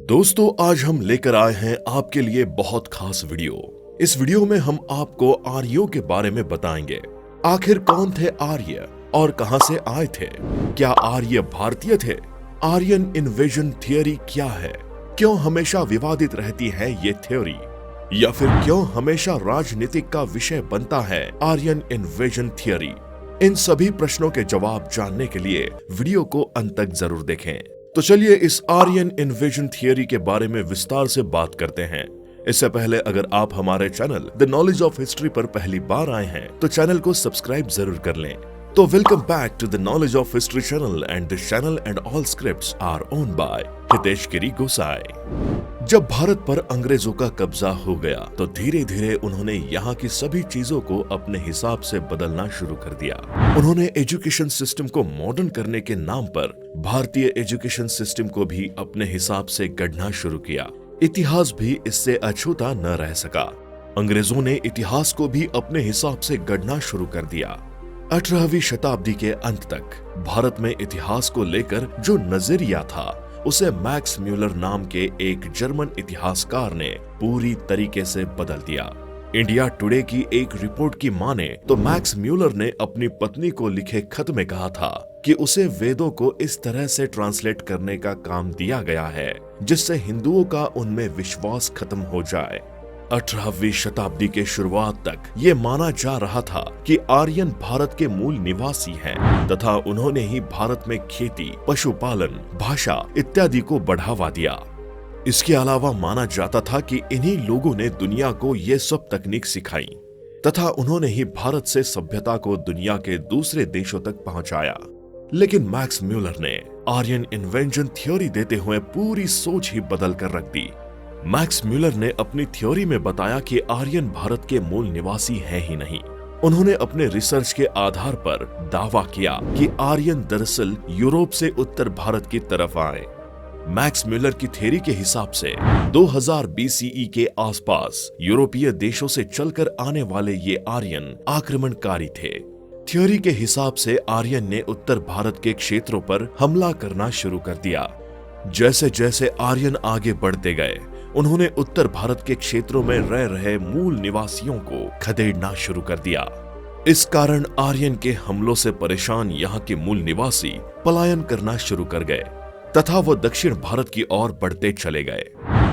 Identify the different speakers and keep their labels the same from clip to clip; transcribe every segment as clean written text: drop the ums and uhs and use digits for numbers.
Speaker 1: दोस्तों, आज हम लेकर आए हैं आपके लिए बहुत खास वीडियो। इस वीडियो में हम आपको आर्यों के बारे में बताएंगे। आखिर कौन थे आर्य और कहां से आए थे? क्या आर्य भारतीय थे? आर्यन इन्वेजन थियरी क्या है? क्यों हमेशा विवादित रहती है ये थ्योरी? या फिर क्यों हमेशा राजनीतिक का विषय बनता है आर्यन इन्वेजन थियरी? इन सभी प्रश्नों के जवाब जानने के लिए वीडियो को अंत तक जरूर देखें। तो चलिए इस आर्यन इन्वेजन थियरी के बारे में विस्तार से बात करते हैं। इससे पहले अगर आप हमारे channel the knowledge of history पर पहली बार आए हैं तो चैनल को सब्सक्राइब जरूर कर लें। तो welcome back to the knowledge of history channel and this channel and all scripts are own by Hitesh Giri Gosai. जब भारत पर अंग्रेजों का कब्जा हो गया तो धीरे धीरे उन्होंने यहाँ की सभी चीजों को अपने हिसाब से बदलना शुरू कर दिया। उन्होंने एजुकेशन सिस्टम को मॉडर्न करने के नाम पर भारतीय एजुकेशन सिस्टम को भी अपने हिसाब से गढ़ना शुरू किया। इतिहास भी इससे अछूता न रह सका। अंग्रेजों ने इतिहास को भी अपने हिसाब से गढ़ना शुरू कर दिया। 18वीं शताब्दी के अंत तक भारत में इतिहास को लेकर जो नजरिया था उसे मैक्स म्यूलर नाम के एक जर्मन इतिहासकार ने पूरी तरीके से बदल दिया। इंडिया टुडे की एक रिपोर्ट की माने तो मैक्स म्यूलर ने अपनी पत्नी को लिखे खत में कहा था कि उसे वेदों को इस तरह से ट्रांसलेट करने का काम दिया गया है जिससे हिंदुओं का उनमें विश्वास खत्म हो जाए। 18वीं शताब्दी के शुरुआत तक ये माना जा रहा था कि आर्यन भारत के मूल निवासी हैं तथा उन्होंने ही भारत में खेती, पशुपालन, भाषा इत्यादि को बढ़ावा दिया। इसके अलावा माना जाता था कि इन्हीं लोगों ने दुनिया को ये सब तकनीक सिखाई तथा उन्होंने ही भारत से सभ्यता को दुनिया के दूसरे देशों तक पहुंचाया। लेकिन मैक्स म्यूलर ने आर्यन इन्वेंशन थ्योरी देते हुए पूरी सोच ही बदल कर रख दी। मैक्स म्यूलर ने अपनी थ्योरी में बताया कि आर्यन भारत के मूल निवासी हैं ही नहीं। उन्होंने अपने रिसर्च के आधार पर दावा किया कि आर्यन दरअसल यूरोप से उत्तर भारत की तरफ आए। मैक्स म्यूलर की थ्योरी के हिसाब से 2000 BCE के आसपास यूरोपीय देशों से चलकर आने वाले ये आर्यन आक्रमणकारी थे। थ्योरी के हिसाब से आर्यन ने उत्तर भारत के क्षेत्रों पर हमला करना शुरू कर दिया। जैसे जैसे आर्यन आगे बढ़ते गए उन्होंने उत्तर भारत के क्षेत्रों में रह रहे मूल निवासियों को खदेड़ना शुरू कर दिया। इस कारण आर्यन के हमलों से परेशान यहाँ के मूल निवासी पलायन करना शुरू कर गए तथा वो दक्षिण भारत की ओर बढ़ते चले गए।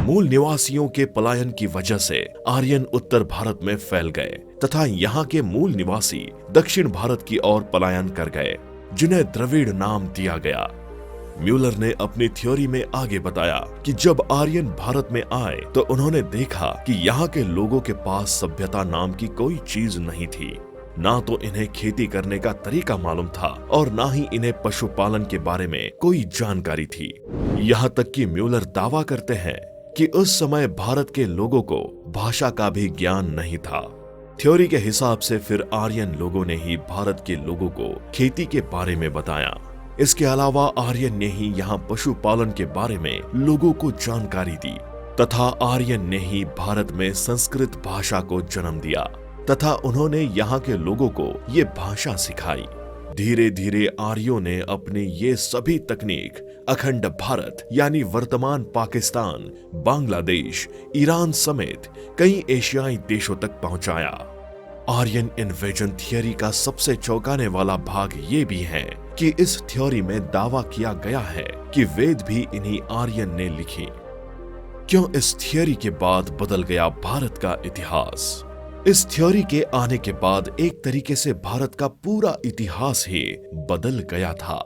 Speaker 1: मूल निवासियों के पलायन की वजह से आर्यन उत्तर भारत में फैल गए तथा यहाँ के मूल निवासी दक्षिण भारत की ओर पलायन कर गए जिन्हें द्रविड़ नाम दिया गया। म्यूलर ने अपनी थ्योरी में आगे बताया कि जब आर्यन भारत में आए तो उन्होंने देखा कि यहाँ के लोगों के पास सभ्यता नाम की कोई चीज नहीं थी। ना तो इन्हें खेती करने का तरीका मालूम था और ना ही इन्हें पशुपालन के बारे में कोई जानकारी थी। यहाँ तक कि म्यूलर दावा करते हैं कि उस समय भारत के लोगों को भाषा का भी ज्ञान नहीं था। थ्योरी के हिसाब से फिर आर्यन लोगों ने ही भारत के लोगों को खेती के बारे में बताया। इसके अलावा आर्यन ने ही यहाँ पशुपालन के बारे में लोगों को जानकारी दी तथा आर्यन ने ही भारत में संस्कृत भाषा को जन्म दिया तथा उन्होंने यहाँ के लोगों को ये भाषा सिखाई। धीरे धीरे आर्यों ने अपनी ये सभी तकनीक अखंड भारत यानी वर्तमान पाकिस्तान, बांग्लादेश, ईरान समेत कई एशियाई देशों तक पहुंचाया। आर्यन इन्वेजन थियरी का सबसे चौंकाने वाला भाग ये भी है कि इस थ्योरी में दावा किया गया है कि वेद भी इन्हीं आर्यन ने लिखी। क्यों इस थ्योरी के बाद बदल गया भारत का इतिहास? इस थ्योरी के आने के बाद एक तरीके से भारत का पूरा इतिहास ही बदल गया था।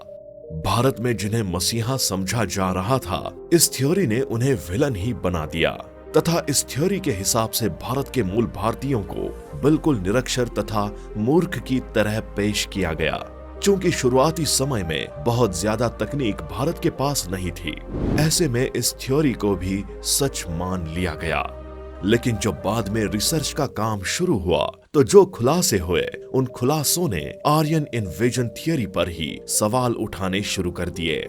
Speaker 1: भारत में जिन्हें मसीहा समझा जा रहा था इस थ्योरी ने उन्हें विलन ही बना दिया तथा इस थ्योरी के हिसाब से भारत के मूल भारतीयों को बिल्कुल निरक्षर तथा मूर्ख की तरह पेश किया गया। क्योंकि शुरुआती समय में बहुत ज्यादा तकनीक भारत के पास नहीं थी, ऐसे में इस थ्योरी को भी सच मान लिया गया। लेकिन जब बाद में रिसर्च का काम शुरू हुआ तो जो खुलासे हुए उन खुलासों ने आर्यन इन्वेजन थियरी पर ही सवाल उठाने शुरू कर दिए।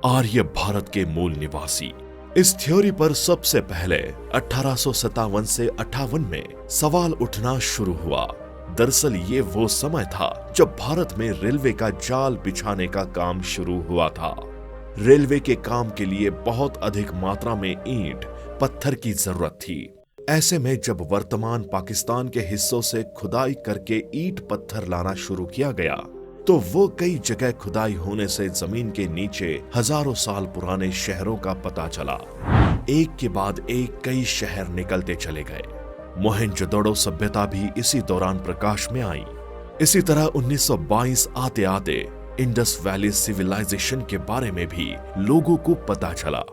Speaker 1: आर्य भारत के मूल निवासी, इस थ्योरी पर सबसे पहले 1857 से 58 में सवाल उठना शुरू हुआ। दरअसल ये वो समय था जब भारत में रेलवे का जाल बिछाने का काम शुरू हुआ था। रेलवे के काम के लिए बहुत अधिक मात्रा में ईंट पत्थर की जरूरत थी। ऐसे में जब वर्तमान पाकिस्तान के हिस्सों से खुदाई करके ईंट पत्थर लाना शुरू किया गया तो वो कई जगह खुदाई होने से जमीन के नीचे हजारों साल पुराने शहरों का पता चला। एक के बाद एक कई शहर निकलते चले गए। मोहनजोदड़ो सभ्यता भी इसी दौरान प्रकाश में आई। इसी तरह 1922 आते आते इंडस वैली सिविलाइजेशन के बारे में भी लोगों को पता चला।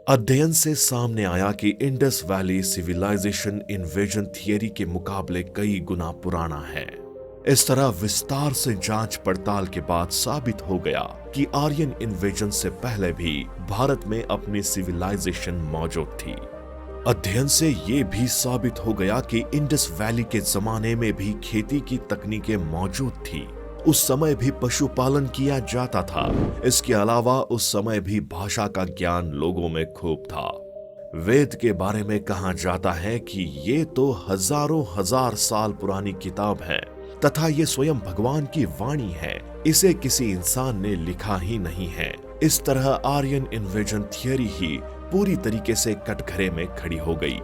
Speaker 1: अध्ययन से सामने आया कि Indus valley civilisation invasion theory के मुकाबले कई गुना पुराना है। इस तरह विस्तार से जांच पड़ताल के बाद साबित हो गया कि आर्यन इन्वेजन से पहले भी भारत में अपनी सिविलाइजेशन मौजूद थी। अध्ययन से ये भी साबित हो गया कि इंडस वैली के जमाने में भी खेती की तकनीकें मौजूद थी। उस समय भी पशुपालन किया जाता था। इसके अलावा उस समय भी भाषा का ज्ञान लोगों में खूब था। वेद के बारे में कहा जाता है कि ये तो हजारों हजार साल पुरानी किताब है तथा ये स्वयं भगवान की वाणी है। इसे किसी इंसान ने लिखा ही नहीं है। इस तरह आर्यन इन्वेजन थियरी ही पूरी तरीके से कटघरे में खड़ी हो गई।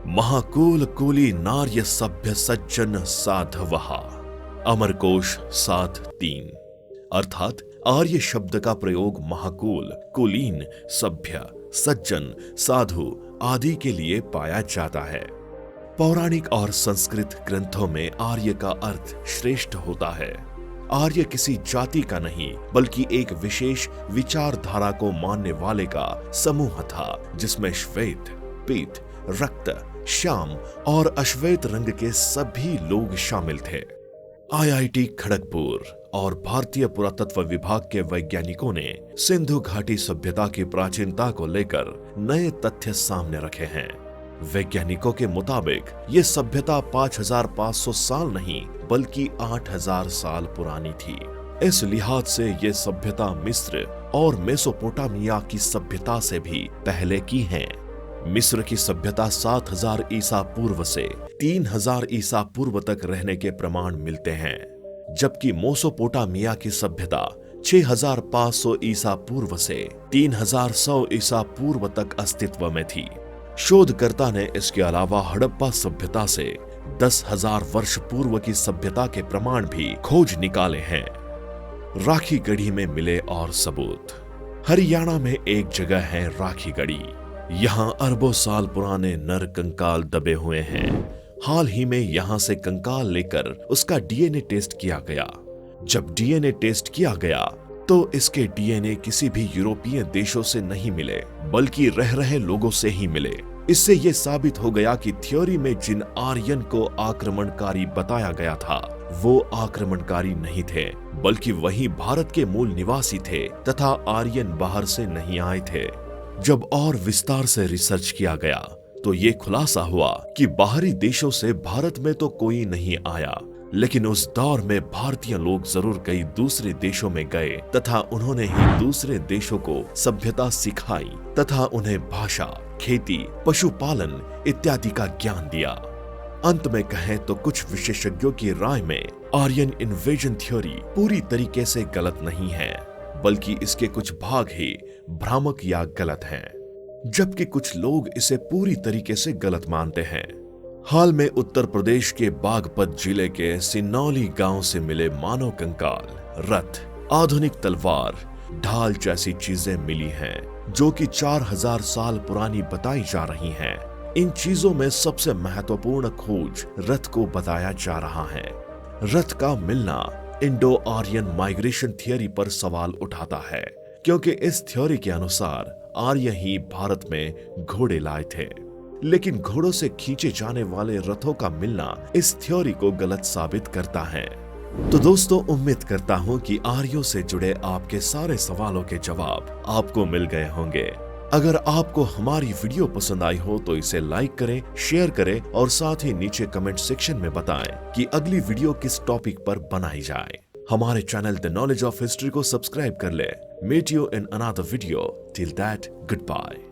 Speaker 1: महाकूल कूली नार्य सभ्य सज्जन साधवहा, अमरकोश 7:3। अर्थात आर्य शब्द का प्रयोग महाकूल, कुलीन, सभ्य, सज्जन, साधु आदि के लिए पाया जाता है। पौराणिक और संस्कृत ग्रंथों में आर्य का अर्थ श्रेष्ठ होता है। आर्य किसी जाति का नहीं बल्कि एक विशेष विचारधारा को मानने वाले का समूह था, जिसमें श्वेत, पीत, रक्त, श्याम और अश्वेत रंग के सभी लोग शामिल थे। IIT खड़गपुर और भारतीय पुरातत्व विभाग के वैज्ञानिकों ने सिंधु घाटी सभ्यता की प्राचीनता को लेकर नए तथ्य सामने रखे हैं। वैज्ञानिकों के मुताबिक ये सभ्यता 5500 साल नहीं बल्कि 8000 साल पुरानी थी। इस लिहाज से ये सभ्यता मिस्र और मेसोपोटामिया की सभ्यता से भी पहले की है। मिस्र की सभ्यता 7000 ईसा पूर्व से 3000 ईसा पूर्व तक रहने के प्रमाण मिलते हैं, जबकि मेसोपोटामिया की सभ्यता 6500 ईसा पूर्व से 3100 ईसा पूर्व तक अस्तित्व में थी। शोधकर्ता ने इसके अलावा हड़प्पा सभ्यता से 10,000 वर्ष पूर्व की सभ्यता के प्रमाण भी खोज निकाले हैं। राखी गढ़ी में मिले और सबूत। हरियाणा में एक जगह है राखी गढ़ी। यहाँ अरबों साल पुराने नर कंकाल दबे हुए हैं। हाल ही में यहाँ से कंकाल लेकर उसका डीएनए टेस्ट किया गया। जब डीएनए टेस्ट किया गया तो इसके डीएनए किसी भी यूरोपीय देशों से नहीं मिले बल्कि रह रहे लोगों से ही मिले। इससे ये साबित हो गया कि थ्योरी में जिन आर्यन को आक्रमणकारी बताया गया था वो आक्रमणकारी नहीं थे बल्कि वही भारत के मूल निवासी थे तथा आर्यन बाहर से नहीं आए थे। जब और विस्तार से रिसर्च किया गया तो ये खुलासा हुआ कि बाहरी देशों से भारत में तो कोई नहीं आया, लेकिन उस दौर में भारतीय लोग जरूर कई दूसरे देशों में गए तथा उन्होंने ही दूसरे देशों को सभ्यता सिखाई तथा उन्हें भाषा, खेती, पशुपालन इत्यादि का ज्ञान दिया। अंत में कहें तो कुछ विशेषज्ञों की राय में आर्यन इन्वेजन थ्योरी पूरी तरीके से गलत नहीं है बल्कि इसके कुछ भाग ही भ्रामक या गलत हैं, जबकि कुछ लोग इसे पूरी तरीके से गलत मानते हैं। हाल में उत्तर प्रदेश के बागपत जिले के सिन्नौली गांव से मिले मानव कंकाल, रथ, आधुनिक तलवार, ढाल जैसी चीजें मिली हैं जो कि 4000 साल पुरानी बताई जा रही हैं। इन चीजों में सबसे महत्वपूर्ण खोज रथ को बताया जा रहा है। रथ का मिलना इंडो आर्यन माइग्रेशन थियरी पर सवाल उठाता है, क्योंकि इस थ्योरी के अनुसार आर्य ही भारत में घोड़े लाए थे, लेकिन घोड़ों से खींचे जाने वाले रथों का मिलना इस थ्योरी को गलत साबित करता है। तो दोस्तों, उम्मीद करता हूं कि आर्यों से जुड़े आपके सारे सवालों के जवाब आपको मिल गए होंगे। अगर आपको हमारी वीडियो पसंद आई हो तो इसे लाइक करें, शेयर करें और साथ ही नीचे कमेंट सेक्शन में बताएं कि अगली वीडियो किस टॉपिक पर बनाई जाए। हमारे channel the knowledge of history को सब्सक्राइब कर ले। Meet you in another video. Till that, good bye.